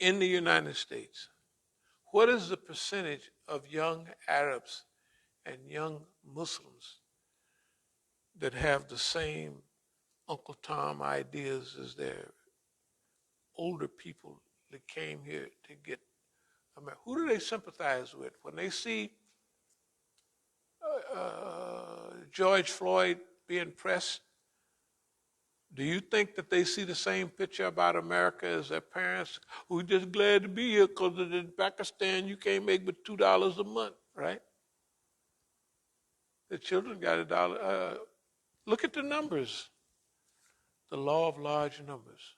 in the United States, what is the percentage of young Arabs and young Muslims that have the same Uncle Tom ideas as their older people that came here to get America? Who do they sympathize with when they see George Floyd being pressed? Do you think that they see the same picture about America as their parents? We're just glad to be here because in Pakistan you can't make but $2 a month, right? The children got $1. Look at the numbers. The law of large numbers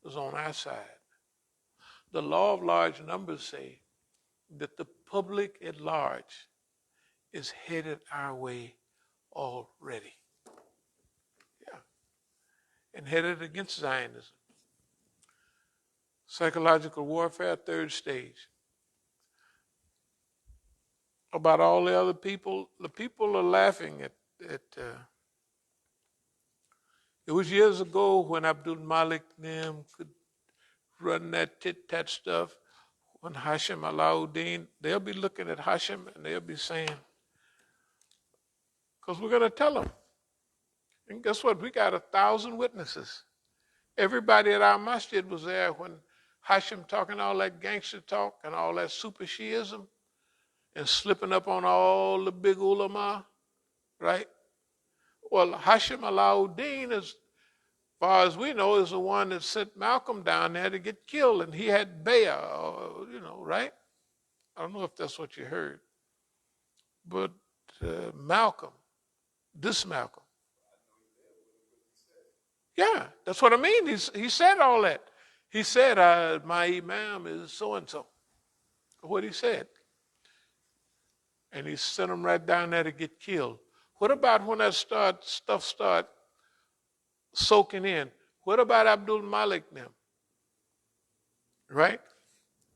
is on our side. The law of large numbers say that the public at large is headed our way already. Yeah. And headed against Zionism. Psychological warfare, third stage. About all the other people, the people are laughing at it was years ago when Abdul Malik them could run that tit-tat stuff, when Hashim Alauddin, they'll be looking at Hashim and they'll be saying, because we're going to tell them. And guess what? We got 1,000 witnesses. Everybody at our masjid was there when Hashim talking all that gangster talk and all that super Shiism and slipping up on all the big ulama, right? Well, Hashim Alauddin, as far as we know, is the one that sent Malcolm down there to get killed, and he had bayah, right? I don't know if that's what you heard. But Malcolm, this Malcolm. Yeah, that's what I mean. He said all that. He said, my Imam is so-and-so. What he said. And he sent him right down there to get killed. What about when that stuff start soaking in? What about Abdul Malik now? Right?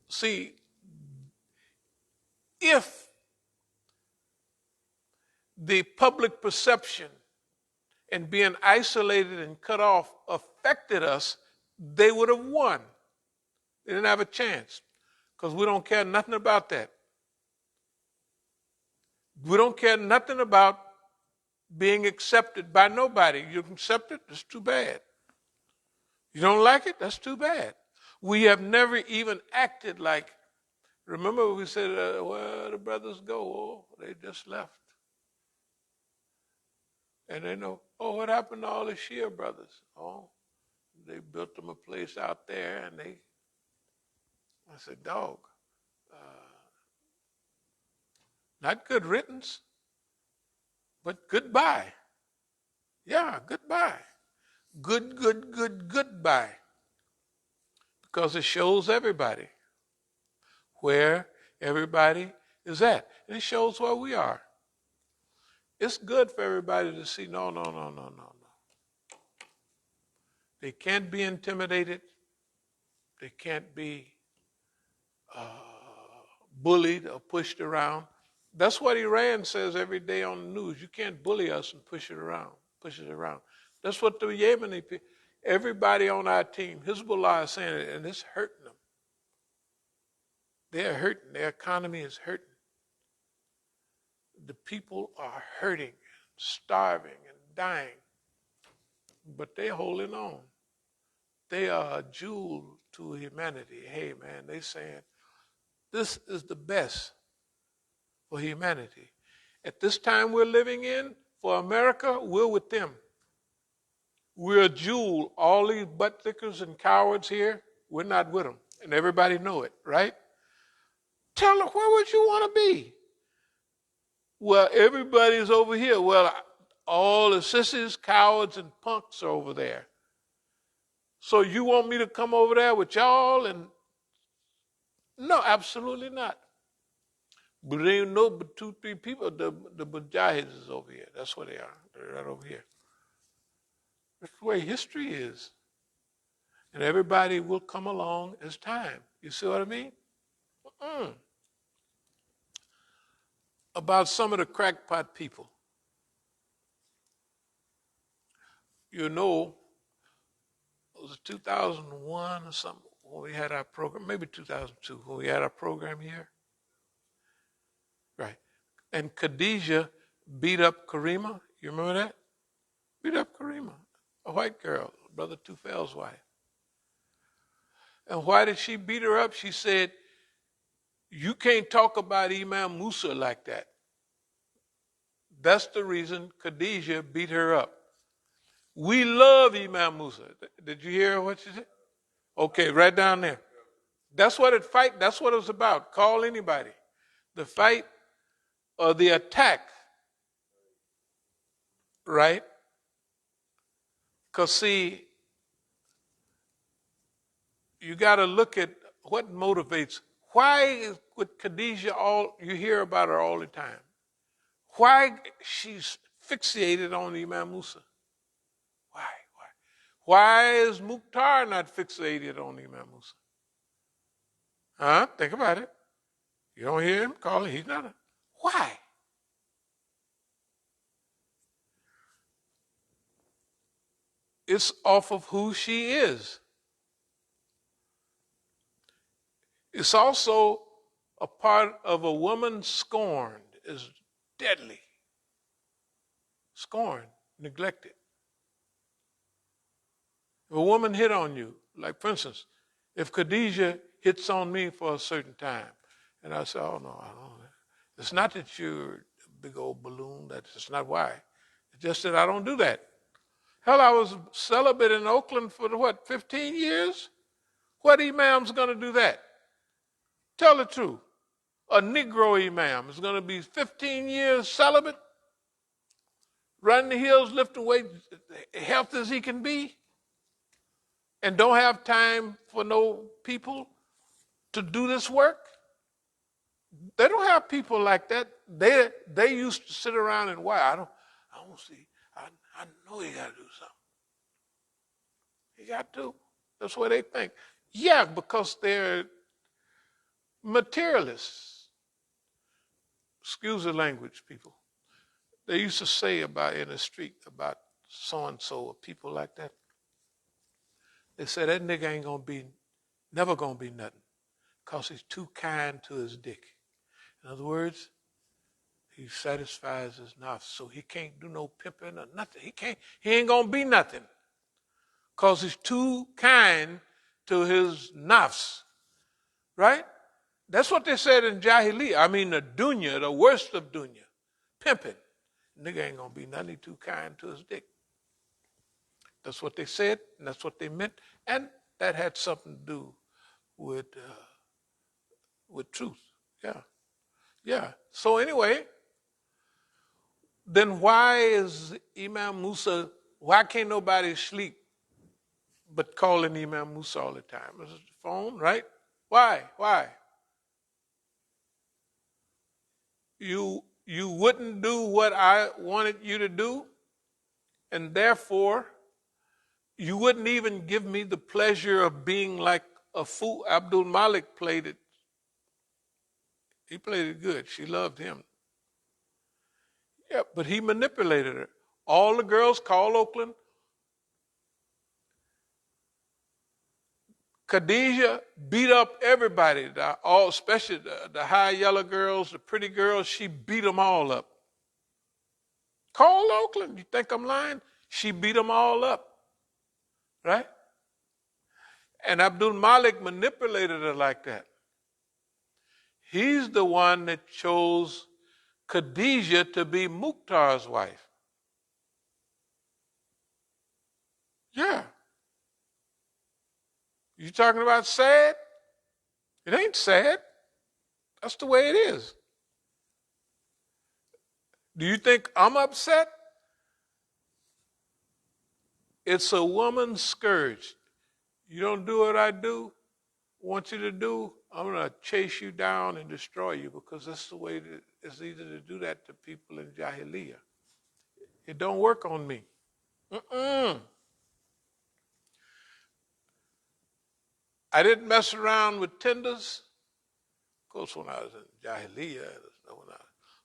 See, if the public perception and being isolated and cut off affected us, they would have won. They didn't have a chance because we don't care nothing about that. We don't care nothing about being accepted by nobody. You can accept it, that's too bad. You don't like it, that's too bad. We have never even acted like, remember we said, where the brothers go? Oh, they just left. And they know, oh, what happened to all the Shia brothers? Oh, they built them a place out there and I said, dog, not good riddance, but goodbye. Yeah, goodbye. Goodbye. Because it shows everybody where everybody is at. And it shows where we are. It's good for everybody to see, no. They can't be intimidated. They can't be bullied or pushed around. That's what Iran says every day on the news. You can't bully us and push it around. That's what the Yemeni people, everybody on our team, Hezbollah is saying it, and it's hurting them. They're hurting. Their economy is hurting. The people are hurting, starving, and dying. But they're holding on. They are a jewel to humanity. Hey, man, they're saying, this is the best for humanity. At this time we're living in, for America, we're with them. We're a jewel. All these butt thickers and cowards here, we're not with them. And everybody know it, right? Tell them, where would you want to be? Well, everybody's over here. Well, all the sissies, cowards, and punks are over there. So you want me to come over there with y'all? And no, absolutely not. But there ain't no but 2-3 people. The Mujahids is over here. That's where they are. They're right over here. That's the way history is. And everybody will come along as time. You see what I mean? About some of the crackpot people. You know, it was 2001 or something when we had our program, maybe 2002, when we had our program here. Right. And Khadijah beat up Karima. You remember that? Beat up Karima, a white girl, Brother Tufel's wife. And why did she beat her up? She said, you can't talk about Imam Musa like that. That's the reason Khadijah beat her up. We love Imam Musa. Did you hear what she said? Okay, right down there. That's what it was about. Call anybody. The fight or the attack. Right? Because see, you got to look at what motivates. Why with Khadijah you hear about her all the time? Why she's fixated on Imam Musa? Why? Why is Mukhtar not fixated on Imam Musa? Huh? Think about it. You don't hear him calling. He's not. Why? It's off of who she is. It's also a part of a woman scorned is deadly. Scorned, neglected. If a woman hit on you, like for instance, if Khadijah hits on me for a certain time, and I say, oh no, I don't. It's not that you're a big old balloon. That's not why. It's just that I don't do that. Hell, I was celibate in Oakland for 15 years? What imam's going to do that? Tell the truth. A Negro imam is going to be 15 years celibate, running the hills, lifting weights, healthy as he can be, and don't have time for no people to do this work? They don't have people like that. They used to sit around and why? I don't see. I know you got to do something. You got to. That's what they think. Yeah, because they're materialists. Excuse the language, people. They used to say about in the street about so-and-so or people like that. They said that nigga ain't never gonna be nothing because he's too kind to his dick. In other words, he satisfies his nafs, so he can't do no pimping or nothing. He ain't gonna be nothing because he's too kind to his nafs, right? That's what they said in Jahiliyyah. I mean, the dunya, the worst of dunya, pimping. Nigga ain't gonna be nothing. He too kind to his dick. That's what they said, and that's what they meant, and that had something to do with truth. Yeah. So anyway, then why is Imam Musa? Why can't nobody sleep but calling Imam Musa all the time? This is the phone, right? Why? You wouldn't do what I wanted you to do, and therefore you wouldn't even give me the pleasure of being like a fool. Abdul Malik played it. He played it good. She loved him. Yeah, but he manipulated her. All the girls call Oakland. Khadijah beat up everybody, especially the high yellow girls, the pretty girls. She beat them all up. Call Oakland. You think I'm lying? She beat them all up. Right? And Abdul Malik manipulated her like that. He's the one that chose Khadijah to be Mukhtar's wife. Yeah. You talking about sad? It ain't sad. That's the way it is. Do you think I'm upset? It's a woman's scourge. You don't do what I want you to do, I'm going to chase you down and destroy you, because that's the way it's easy to do that to people in Jahiliyyah. It don't work on me. I didn't mess around with tenders. Of course, when I was in Jahiliyyah,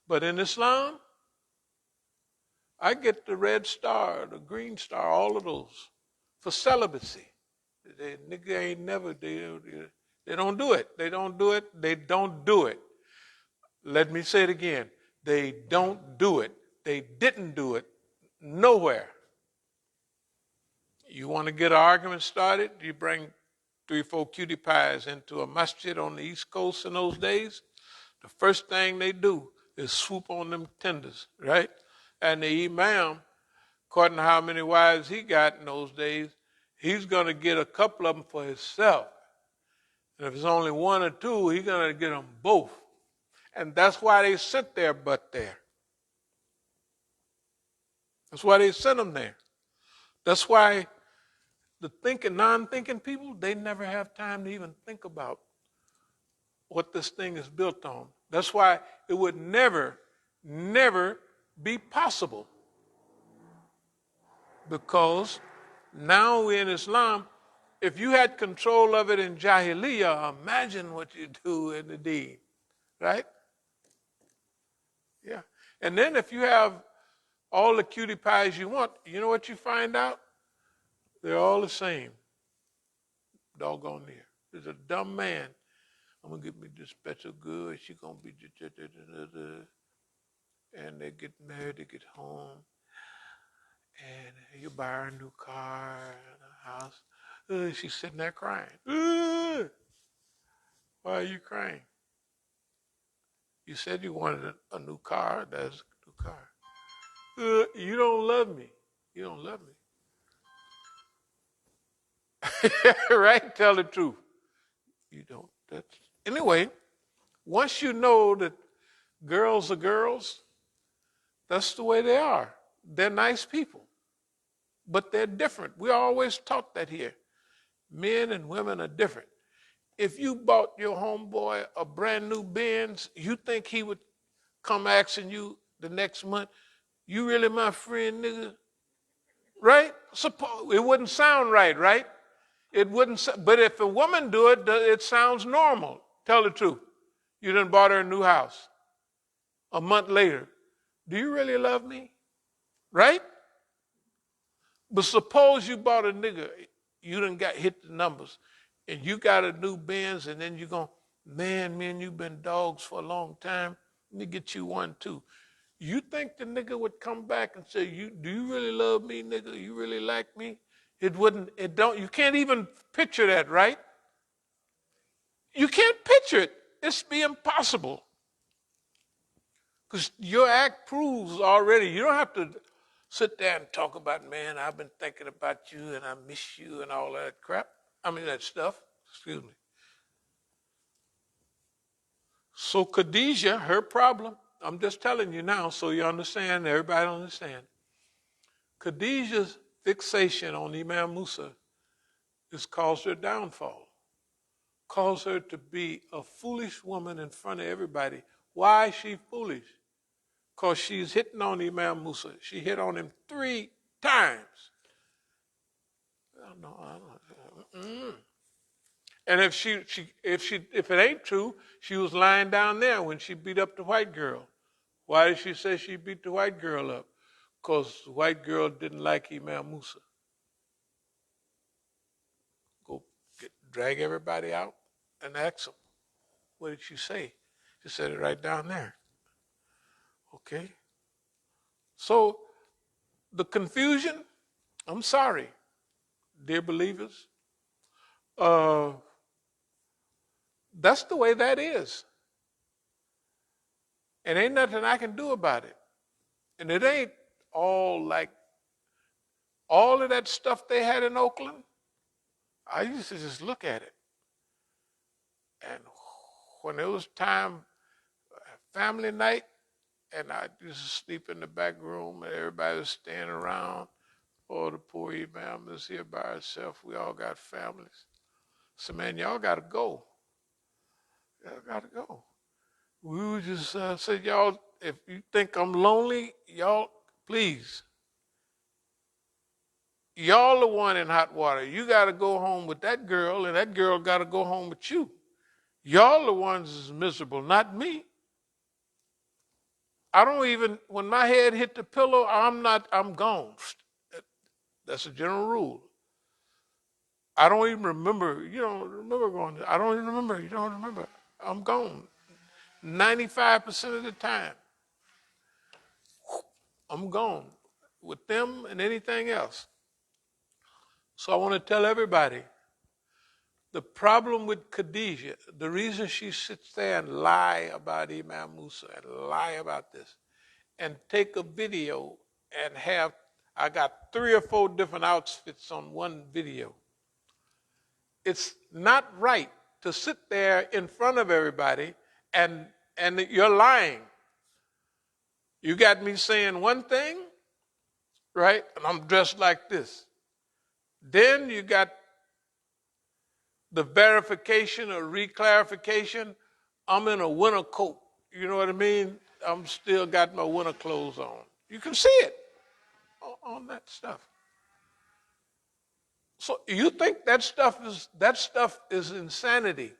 but in Islam, I get the red star, the green star, all of those for celibacy. Nigga ain't never, they don't do it. They don't do it. They don't do it. Let me say it again. They don't do it. They didn't do it nowhere. You want to get an argument started? You bring 3-4 cutie pies into a masjid on the East Coast in those days. The first thing they do is swoop on them tenders, right? And the Imam, according to how many wives he got in those days, he's going to get a couple of them for himself. And if it's only one or two, he's going to get them both. And that's why they sent their butt there. That's why they sent them there. That's why the non-thinking people, they never have time to even think about what this thing is built on. That's why it would never, never be possible. Because now we're in Islam. If you had control of it in Jahiliyyah, imagine what you do in the Deen, right? Yeah. And then if you have all the cutie pies you want, you know what you find out? They're all the same. Doggone near. There's a dumb man. I'm going to get me this special good. She's going to be... And they get married, they get home. And you buy her a new car and a house. She's sitting there crying. Why are you crying? You said you wanted a new car. That's a new car. You don't love me. You don't love me. Right? Tell the truth. You don't. Anyway, once you know that girls are girls, that's the way they are. They're nice people. But they're different. We're always taught that here. Men and women are different. If you bought your homeboy a brand new Benz, you think he would come asking you the next month, you really my friend, nigga? Right? It wouldn't sound right, right? It wouldn't. But if a woman do it, it sounds normal. Tell the truth. You done bought her a new house. A month later, do you really love me? Right? But suppose you bought a nigga, you done got hit the numbers, and you got a new Benz, and then you go, man, you've been dogs for a long time. Let me get you one too. You think the nigga would come back and say, do you really love me, nigga? You really like me? You can't even picture that, right? You can't picture it. It's be impossible. Because your act proves already, you don't have to sit there and talk about, man, I've been thinking about you and I miss you and all that crap. That stuff. Excuse me. So Khadijah, her problem, I'm just telling you now so you understand, everybody understand. Khadijah's fixation on Imam Musa has caused her downfall. Caused her to be a foolish woman in front of everybody. Why is she foolish? Because she's hitting on Imam Musa. She hit on him 3 times. And if it ain't true, she was lying down there when she beat up the white girl. Why did she say she beat the white girl up? Because the white girl didn't like Imam Musa. Go drag everybody out and ask them. What did she say? She said it right down there. Okay? So the confusion, I'm sorry, dear believers. That's the way that is. And ain't nothing I can do about it. And it ain't all like all of that stuff they had in Oakland. I used to just look at it. And when it was time, family night, and I used to sleep in the back room and everybody was standing around. Oh, the poor Imam is here by herself. We all got families. So, man, y'all got to go. Y'all got to go. We would just say, y'all, if you think I'm lonely, y'all, please. Y'all the one in hot water. You got to go home with that girl, and that girl got to go home with you. Y'all the ones is miserable, not me. I don't even, when my head hit the pillow, I'm gone. That's a general rule. I don't even remember. You don't remember going. I don't even remember. You don't remember. I'm gone. 95% of the time, I'm gone with them and anything else. So I want to tell everybody, the problem with Khadijah, the reason she sits there and lie about Imam Musa and lie about this and take a video and have, I got 3 or 4 different outfits on one video. It's not right to sit there in front of everybody and you're lying. You got me saying one thing, right? And I'm dressed like this. Then you got the verification or reclarification. I'm in a winter coat. You know what I mean? I'm still got my winter clothes on. You can see it on that stuff. So you think that stuff is insanity?